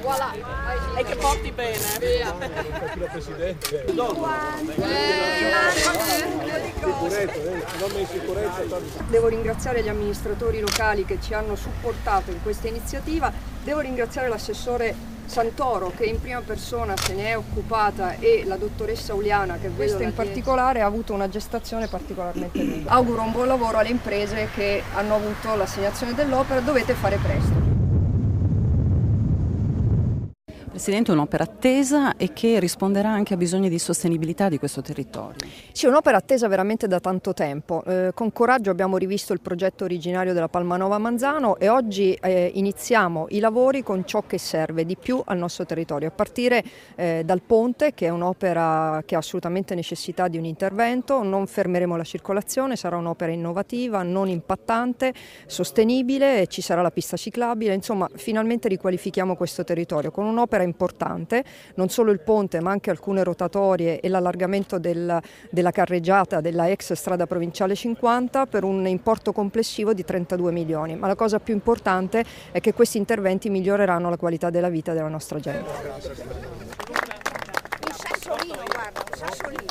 Voilà. E che porti bene. Via. La Presidente. Devo ringraziare gli amministratori locali che ci hanno supportato in questa iniziativa, devo ringraziare l'assessore Santoro che in prima persona se ne è occupata e la dottoressa Uliana che questa in particolare ha avuto una gestazione particolarmente lunga. Auguro un buon lavoro alle imprese che hanno avuto l'assegnazione dell'opera, dovete fare presto. Presidente, è un'opera attesa e che risponderà anche a bisogni di sostenibilità di questo territorio. Sì, è un'opera attesa veramente da tanto tempo. Con coraggio abbiamo rivisto il progetto originario della Palmanova Manzano e oggi iniziamo i lavori con ciò che serve di più al nostro territorio, a partire dal ponte, che è un'opera che ha assolutamente necessità di un intervento. Non fermeremo la circolazione, sarà un'opera innovativa, non impattante, sostenibile, ci sarà la pista ciclabile, insomma finalmente riqualifichiamo questo territorio con un'opera importante, non solo il ponte ma anche alcune rotatorie e l'allargamento della carreggiata della ex strada provinciale 50 per un importo complessivo di 32 milioni. Ma la cosa più importante è che questi interventi miglioreranno la qualità della vita della nostra gente. Il sassolino, guarda, il sassolino.